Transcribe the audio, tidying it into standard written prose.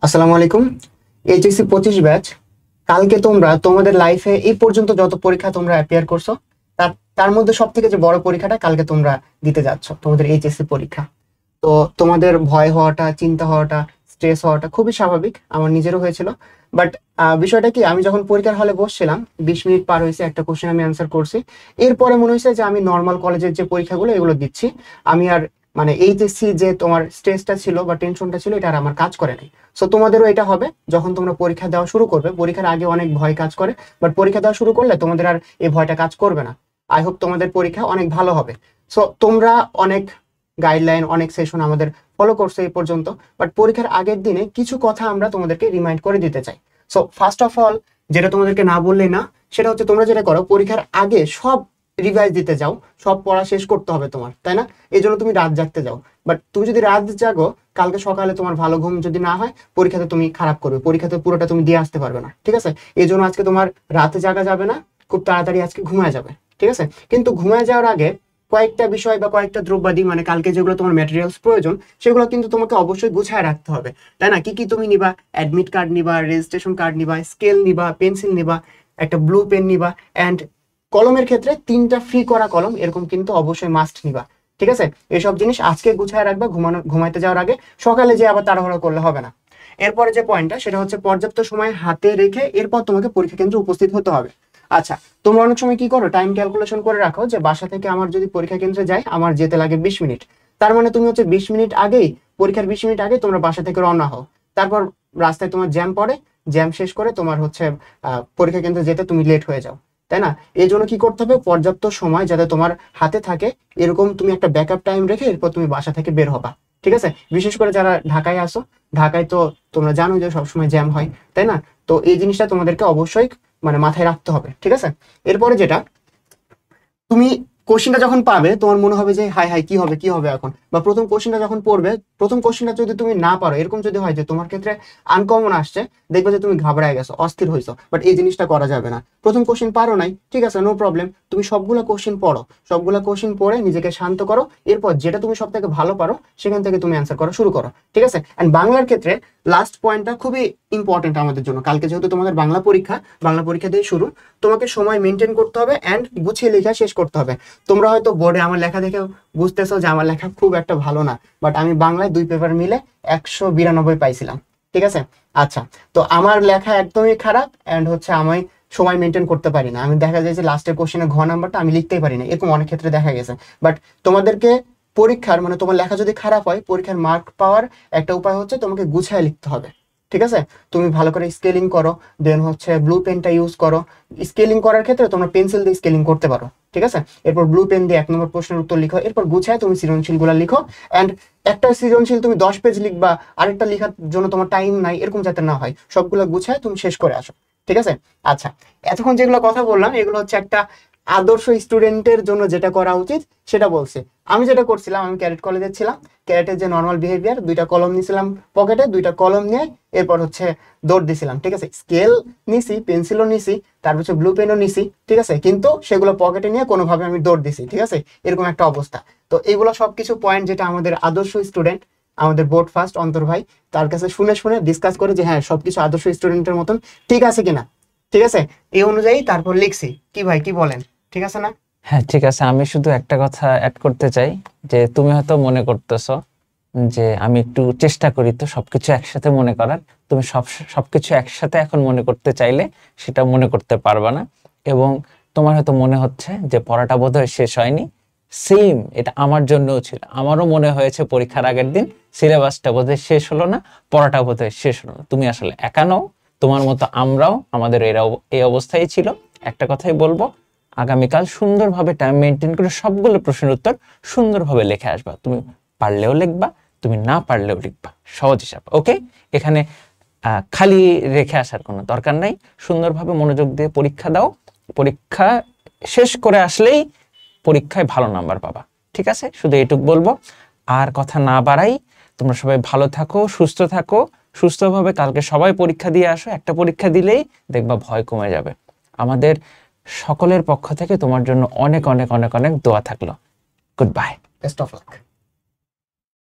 আসসালামু আলাইকুম। HSC 25 batch, কালকে তোমরা তোমাদের লাইফে এই পর্যন্ত যত পরীক্ষা তোমরা অ্যাপিয়ার করছো তার তার মধ্যে সব থেকে যে বড় পরীক্ষাটা কালকে তোমরা দিতে যাচ্ছ, তোমাদের এইচএসসি পরীক্ষা। তো তোমাদের ভয় হওয়াটা, চিন্তা হওয়াটা, স্ট্রেস হওয়াটা খুবই স্বাভাবিক, আমার নিজেরও হয়েছিল। বাট বিষয়টা কি, আমি যখন পরীক্ষার হলে বসছিলাম, 20 মিনিট পার হয়েছে, একটা কোশ্চেন আমি অ্যান্সার করছি, এরপরে মনে হয়েছে যে আমি নর্মাল কলেজের যে পরীক্ষাগুলো এগুলো দিচ্ছি, আমি আর মানে এইচএসসি যে তোমার স্ট্রেসটা ছিল বা টেনশনটা ছিল এটা আর আমার কাজ করে নাই। সো তোমাদেরও এটা হবে যখন তোমরা পরীক্ষা দেওয়া শুরু করবে। পরীক্ষার আগে অনেক ভয় কাজ করে, বাট পরীক্ষা দেওয়া শুরু করলে তোমাদের আর এই ভয়টা কাজ করবে না। আই হোপ তোমাদের পরীক্ষা অনেক ভালো হবে। সো তোমরা অনেক গাইডলাইন, অনেক সেশন আমাদের ফলো করছো এই পর্যন্ত, বাট পরীক্ষার আগের দিনে কিছু কথা আমরা তোমাদেরকে রিমাইন্ড করে দিতে চাই। সো ফার্স্ট অফ অল, যেটা তোমাদেরকে না বললেই না, সেটা হচ্ছে তোমরা যেটা করো, পরীক্ষার আগে সব রিভাইজ দিতে যাও, সব পড়া শেষ করতে হবে তোমার, তাই না? এই জন্য তুমি রাত জাগতে যাও। বাট তুমি যদি রাত জাগো, কালকে সকালে তোমার ভালো ঘুম যদি না হয়, পরীক্ষাতে তুমি খারাপ করবে, পরীক্ষাতে পুরোটা তুমি দিয়ে আসতে পারবে না, ঠিক আছে? এই জন্য আজকে তোমার রাতে জাগা যাবে না, খুব তাড়াতাড়ি আজকে ঘুমায় যাবে, ঠিক আছে? কিন্তু ঘুমায় যাওয়ার আগে কয়েকটা বিষয় বা কয়েকটা দ্রব্যাদি, মানে কালকে যেগুলো তোমার ম্যাটেরিয়ালস প্রয়োজন, সেগুলো কিন্তু তোমাকে অবশ্যই গুছায় রাখতে হবে, তাই না? কি কি তুমি নিবা? অ্যাডমিট কার্ড নিবা, রেজিস্ট্রেশন কার্ড নিবা, স্কেল নিবা, পেন্সিল নিবা, একটা ব্লু পেন নিবা, অ্যান্ড কলমের ক্ষেত্রে 3টা ফ্রি করা কলম এরকম কিন্তু অবশ্যই মাস্ট নিবা, ঠিক আছে? এসব জিনিস আজকে গুছায় রাখবা, ঘুমাইতে যাওয়ার আগে, সকালে যে আবার তাড়াহুড়ো করলে হবে না। এরপরে যে পয়েন্টটা, সেটা হচ্ছে পর্যাপ্ত সময় হাতে রেখে এরপর তোমাকে পরীক্ষা কেন্দ্রে উপস্থিত হতে হবে। আচ্ছা, তোমরা অনেক সময় কি করো, টাইম ক্যালকুলেশন করে রাখো যে বাসা থেকে আমার যদি পরীক্ষা কেন্দ্রে যাই আমার যেতে লাগে 20 মিনিট। তার মানে তুমি হচ্ছে 20 মিনিট আগেই, পরীক্ষার 20 মিনিট আগে তোমরা বাসা থেকে রওনা হও। তারপর রাস্তায় তোমার জ্যাম পড়ে, জ্যাম শেষ করে তোমার হচ্ছে পরীক্ষা কেন্দ্রে যেতে তুমি লেট হয়ে যাও, তাই না? এই জন্য কি করতে হবে, পর্যাপ্ত সময় যাতে তোমার হাতে থাকে এরকম তুমি একটা ব্যাকআপ টাইম রেখে এরপর তুমি বাসা থেকে বের হবা, ঠিক আছে? বিশেষ করে যারা ঢাকায় আসো, ঢাকায় তো তোমরা জানো যে সবসময় জ্যাম হয়, তাই না? তো এই জিনিসটা তোমাদেরকে অবশ্যই মানে মাথায় রাখতে হবে, ঠিক আছে? এরপরে যেটা, তুমি কোশ্চেনটা যখন পাবে তোমার মনে হবে যে হাই হাই কি হবে কি হবে এখন, বা প্রথম কোশ্চেনটা যখন পড়বে, প্রথম কোশ্চেনটা যদি তুমি না পারো, এরকম যদি হয় যে তোমার ক্ষেত্রে আনকমন আসছে, দেখবে যে তুমি ঘাবড়ায় গেছো, অস্থির হয়েছো। বাট এই জিনিসটা করা যাবে না। প্রথম কোশ্চেন পারো নাই, ঠিক আছে, নো প্রবলেম, তুমি সবগুলা কোশ্চেন পড়ো, সবগুলা কোশ্চেন পড়ে নিজেকে শান্ত করো, এরপর যেটা তুমি সব থেকে ভালো পারো সেখান থেকে তুমি অ্যান্সার করা শুরু করো, ঠিক আছে? অ্যান্ড বাংলার ক্ষেত্রে লাস্ট পয়েন্টটা খুবই ইম্পর্টেন্ট আমাদের জন্য। কালকে যেহেতু তোমাদের বাংলা পরীক্ষা, বাংলা পরীক্ষা দিয়ে শুরু, তোমাকে সময় মেনটেন করতে হবে অ্যান্ড গুছিয়ে লেখা শেষ করতে হবে। তোমরা হয়তো বোর্ডে আমার লেখা দেখে বুঝতেছো যে আমার লেখা খুব একটা ভালো না, বাট আমি বাংলায় 2 পেপার মিলে 192 পাইছিলাম, ঠিক আছে? আচ্ছা, তো আমার লেখা একদমই খারাপ, অ্যান্ড হচ্ছে আমি সময় মেনটেন করতে পারি না, আমি দেখা যায় যে লাস্টের কোশ্চেনের ঘ নাম্বারটা আমি লিখতেই পারি না, এরকম অনেক ক্ষেত্রে দেখা গেছে। বাট তোমাদেরকে পরীক্ষার মানে তোমার লেখা যদি খারাপ হয়, পরীক্ষার মার্ক পাওয়ার একটা উপায় হচ্ছে তোমাকে গুছায় লিখতে হবে, ঠিক আছে? তুমি ভালো করে স্কেলিং করো, দেন হচ্ছে ব্লু পেনটা ইউজ করো। স্কেলিং করার ক্ষেত্রে তোমরা পেন্সিল দিয়ে স্কেলিং করতে পারো, ঠিক আছে? এরপর ব্লু পেন দিয়ে 1 নম্বর প্রশ্নের উত্তর লিখো, এরপর গুছায় তুমি সৃজনশীল গুলা লিখো। অ্যান্ড একটা সৃজনশীল তুমি 10 পেজ লিখবা, আরেকটা লেখার জন্য তোমার টাইম নাই, এরকম যাতে না হয়, সবগুলো গুছায় তুমি শেষ করে আসো, ঠিক আছে? আচ্ছা, এতক্ষণ যেগুলো কথা বললাম এগুলো হচ্ছে একটা আদর্শ স্টুডেন্টের জন্য যেটা করা উচিত সেটা বলছে। আমি যেটা করছিলাম, আমি ক্যারেট কলেজে ছিলাম, ক্যারেটের যে নর্মাল বিহেভিয়ার, 2টা কলম নিয়েছিলাম পকেটে, 2টা কলম নিয়ে এরপর হচ্ছে দৌড় দিছিলাম, ঠিক আছে? স্কেল নিছি, পেন্সিলও নিছি, তারপর হচ্ছে ব্লু পেনও নিছি, ঠিক আছে? কিন্তু সেগুলো পকেটে নিয়ে কোনোভাবে আমি দৌড় দিছি, ঠিক আছে? এরকম একটা অবস্থা। তো এগুলো সবকিছু পয়েন্ট যেটা আমাদের আদর্শ স্টুডেন্ট, আমাদের বোর্ড ফার্স্ট অন্তর ভাই, তার কাছে শুনে শুনে ডিসকাস করে যে হ্যাঁ সবকিছু আদর্শ স্টুডেন্টের মতন ঠিক আছে কিনা, ঠিক আছে? এই অনুযায়ী তারপর লিখছি। কি ভাই, কি বলেন, ঠিক আছে না? হ্যাঁ, ঠিক আছে। আমি শুধু একটা কথা অ্যাড করতে চাই যে তুমি হয়তো মনে করতেছো যে আমি একটু চেষ্টা করি তো সবকিছু একসাথে মনে করার। তুমি সবকিছু একসাথে এখন মনে করতে চাইলে সেটা মনে করতে পারবে না, এবং তোমার হয়তো মনে হচ্ছে যে পড়াটা বোধহয় শেষ হয়নি। সেম এটা আমার জন্যও ছিল, আমারও মনে হয়েছে পরীক্ষার আগের দিন সিলেবাসটা বোধহয় শেষ হলো না, পড়াটা বোধহয় শেষ হলো না। তুমি আসলে একা নও, তোমার মতো আমরাও আমাদের এই অবস্থায় ছিল। একটা কথাই বলবো, আগামীকাল সুন্দরভাবে টাইম মেনটেন করে সবগুলো প্রশ্নের উত্তর সুন্দরভাবে লিখে আসবা। তুমি পারলেও লিখবা, তুমি না পারলেও লিখবা, সহজ হিসাব। ওকে, এখানে খালি রেখে আসার কোনো দরকার নাই। সুন্দরভাবে মনোযোগ দিয়ে পরীক্ষা দাও, পরীক্ষা শেষ করে আসলেই পরীক্ষায় ভালো নাম্বার পাবা, ঠিক আছে? শুধু এইটুকু বলবো, আর কথা না বাড়াই। তোমরা সবাই ভালো থাকো, সুস্থ থাকো, সুস্থভাবে কালকে সবাই পরীক্ষা দিয়ে আসো। একটা পরীক্ষা দিলেই দেখবা ভয় কমে যাবে। আমাদের সকলের পক্ষ থেকে তোমার জন্য অনেক অনেক অনেক অনেক দোয়া থাকলো। Good bye, best of luck.